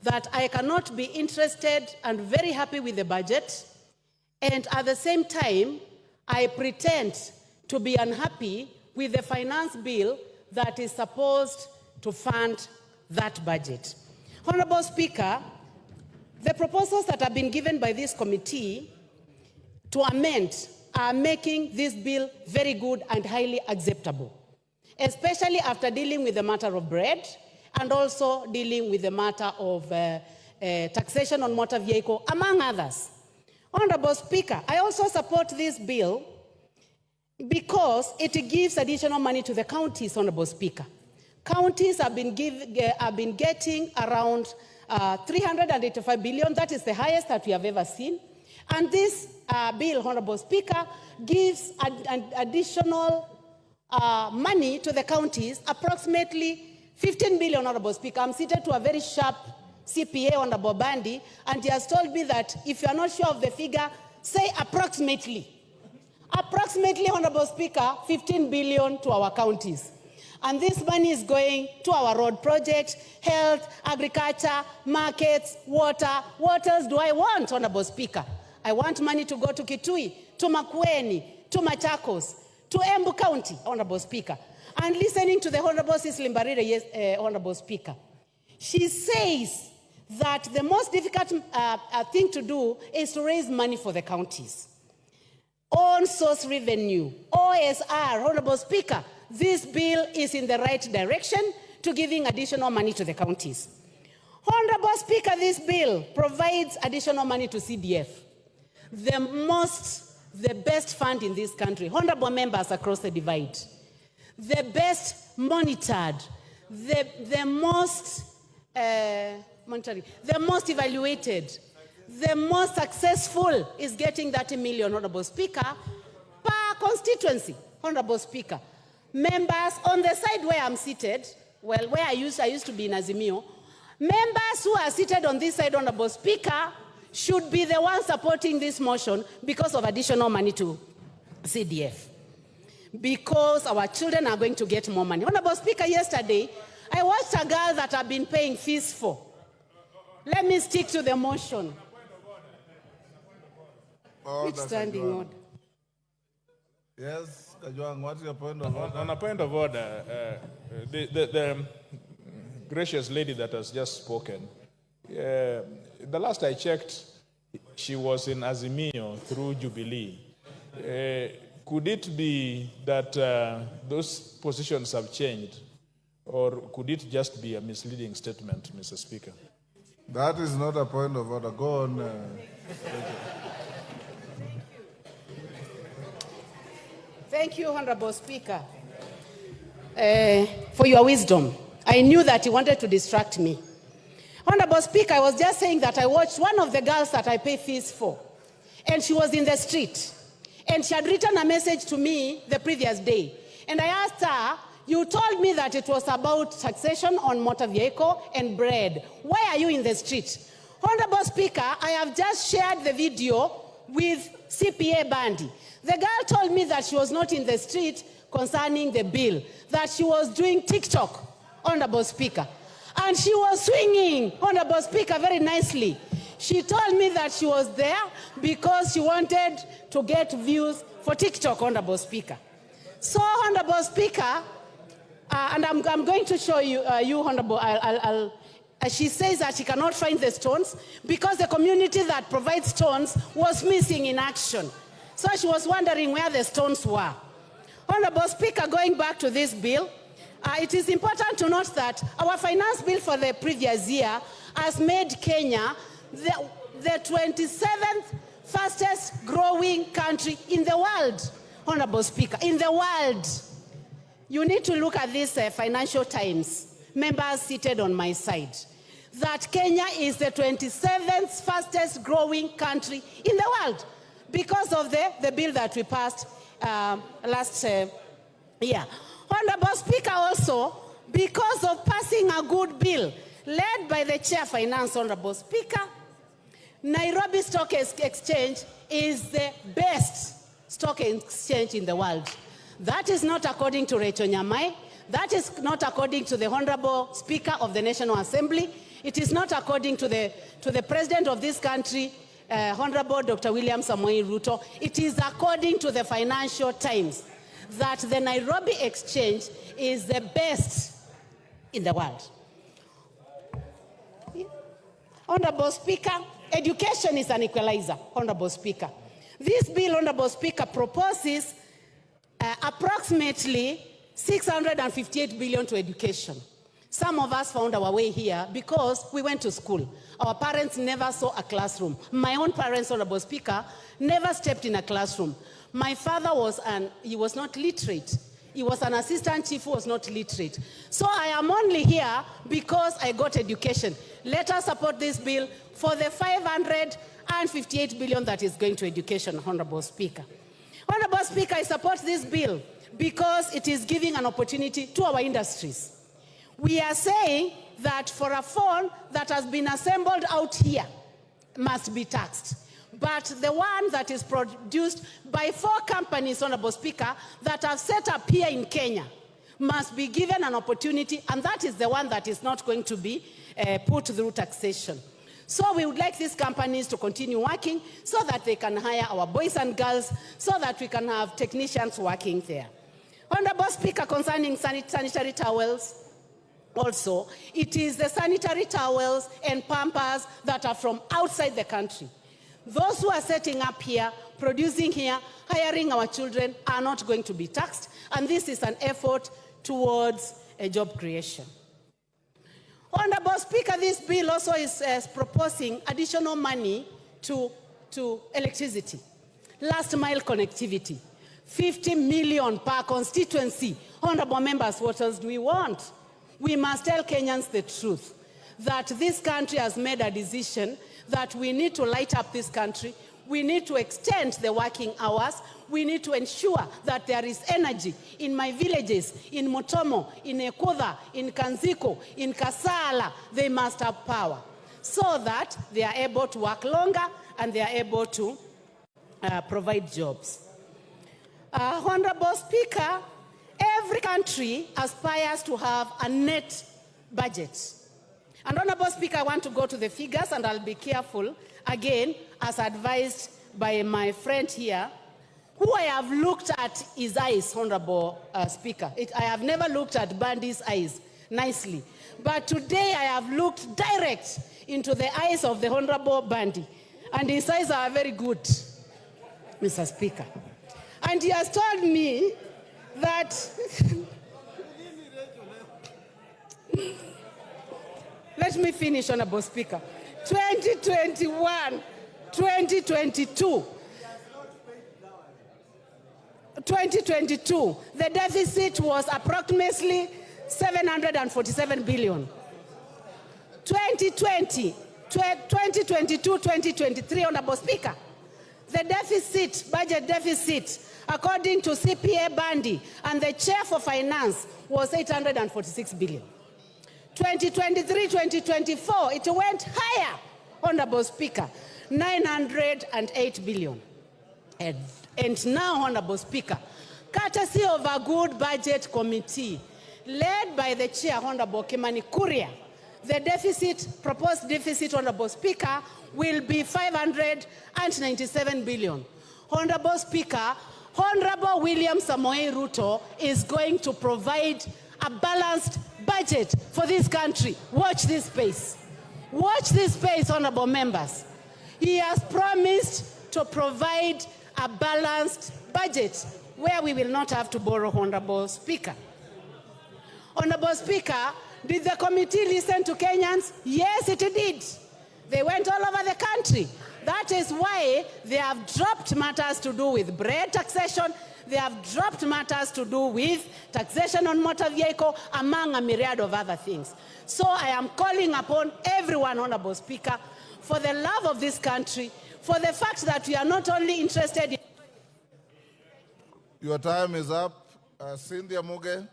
that I cannot be interested and very happy with the budget, and at the same time, I pretend to be unhappy with the finance bill that is supposed to fund that budget. Honorable Speaker, the proposals that have been given by this committee to amend are making this bill very good and highly acceptable, especially after dealing with the matter of bread and also dealing with the matter of taxation on motor vehicle, among others. Honorable Speaker, I also support this bill because it gives additional money to the counties, Honorable Speaker. Counties have been getting around 385 billion. That is the highest that we have ever seen. And this bill, Honorable Speaker, gives an additional money to the counties, approximately 15 billion, Honorable Speaker. I'm seated to a very sharp CPA, Honorable Bandi, and he has told me that if you are not sure of the figure, say approximately. Approximately, Honorable Speaker, 15 billion to our counties. And this money is going to our road projects, health, agriculture, markets, water. What else do I want, Honorable Speaker? I want money to go to Kitui, to Makueni, to Machakos, to Embu County, Honorable Speaker. And listening to the Honorable Cecily Mbarire, Honorable Speaker, she says that the most difficult thing to do is to raise money for the counties. On source revenue, OSR, Honorable Speaker, this bill is in the right direction to giving additional money to the counties. Honorable Speaker, this bill provides additional money to CDF, the best fund in this country. Honorable members across the divide, the best monitored, the most evaluated, the most successful is getting 30 million, Honorable Speaker, per constituency, Honorable Speaker. Members on the side where I'm seated, well, where I used to be in Azimio, members who are seated on this side, Honorable Speaker, should be the ones supporting this motion because of additional money to CDF. Because our children are going to get more money. Honorable Speaker, yesterday, I watched a girl that I've been paying fees for. Let me stick to the motion. Which standing order? Yes, Kajwang, what's your point of order? On a point of order, the gracious lady that has just spoken, the last I checked, she was in Azimio through Jubilee. Could it be that those positions have changed, or could it just be a misleading statement, Mr. Speaker? That is not a point of order. Go on. Thank you, Honorable Speaker, for your wisdom. I knew that you wanted to distract me. Honorable Speaker, I was just saying that I watched one of the girls that I pay fees for, and she was in the street, and she had written a message to me the previous day. And I asked her, you told me that it was about taxation on motor vehicle and bread. Why are you in the street? Honorable Speaker, I have just shared the video with CPA Bandi. The girl told me that she was not in the street concerning the bill, that she was doing TikTok, Honorable Speaker. And she was swinging, Honorable Speaker, very nicely. She told me that she was there because she wanted to get views for TikTok, Honorable Speaker. So, Honorable Speaker, and I'm going to show you, Honorable, she says that she cannot find the stones because the community that provides stones was missing in action. So she was wondering where the stones were. Honorable Speaker, going back to this bill, it is important to note that our finance bill for the previous year has made Kenya the 27th fastest growing country in the world, Honorable Speaker, in the world. You need to look at this Financial Times, members seated on my side, that Kenya is the 27th fastest growing country in the world because of the bill that we passed last year. Honorable Speaker, also, because of passing a good bill led by the Chair Finance, Honorable Speaker, Nairobi Stock Exchange is the best stock exchange in the world. That is not according to Rachel Nyamai. That is not according to the Honorable Speaker of the National Assembly. It is not according to the president of this country, Honorable Dr. William Samoei Ruto. It is according to the Financial Times that the Nairobi Exchange is the best in the world. Honorable Speaker, education is an equalizer, Honorable Speaker. This bill, Honorable Speaker, proposes approximately 658 billion to education. Some of us found our way here because we went to school. Our parents never saw a classroom. My own parents, Honorable Speaker, never stepped in a classroom. My father he was not literate. He was an assistant chief who was not literate. So I am only here because I got education. Let us support this bill for the 558 billion that is going to education, Honorable Speaker. Honorable Speaker, I support this bill because it is giving an opportunity to our industries. We are saying that for a phone that has been assembled out here must be taxed. But the one that is produced by 4 companies, Honorable Speaker, that have set up here in Kenya must be given an opportunity, and that is the one that is not going to be put through taxation. So we would like these companies to continue working so that they can hire our boys and girls, so that we can have technicians working there. Honorable Speaker, concerning sanitary towels, also, it is the sanitary towels and pampers that are from outside the country. Those who are setting up here, producing here, hiring our children are not going to be taxed, and this is an effort towards a job creation. Honorable Speaker, this bill also is proposing additional money to electricity, last mile connectivity, 50 million per constituency. Honorable members, what else do we want? We must tell Kenyans the truth, that this country has made a decision that we need to light up this country. We need to extend the working hours. We need to ensure that there is energy in my villages, in Motomo, in Ekuda, in Kanziko, in Kasala. They must have power so that they are able to work longer and they are able to provide jobs. Honorable Speaker, every country aspires to have a net budget. And Honorable Speaker, I want to go to the figures, and I'll be careful, again, as advised by my friend here, who I have looked at his eyes, Honorable Speaker. I have never looked at Bandy's eyes nicely. But today I have looked direct into the eyes of the Honorable Bandy, and his eyes are very good, Mr. Speaker. And he has told me that let me finish, Honorable Speaker. 2021, 2022, the deficit was approximately 747 billion. 2020, 2022, 2023, Honorable Speaker, the deficit, budget deficit, according to CPA Bandy and the Chair for Finance, was 846 billion. 2023, 2024, it went higher, Honorable Speaker, 908 billion. And now, Honorable Speaker, courtesy of a good budget committee, led by the Chair, Honorable Kimani Kuria, the deficit, proposed deficit, Honorable Speaker, will be 597 billion. Honorable Speaker, Honorable William Samoei Ruto is going to provide a balanced budget for this country. Watch this space. Watch this space, honorable members. He has promised to provide a balanced budget where we will not have to borrow, Honorable Speaker. Honorable Speaker, did the committee listen to Kenyans? Yes, it did. They went all over the country. That is why they have dropped matters to do with bread taxation. They have dropped matters to do with taxation on motor vehicle, among a myriad of other things. So I am calling upon everyone, Honorable Speaker, for the love of this country, for the fact that we are not only interested in... Your time is up. Cynthia Muge.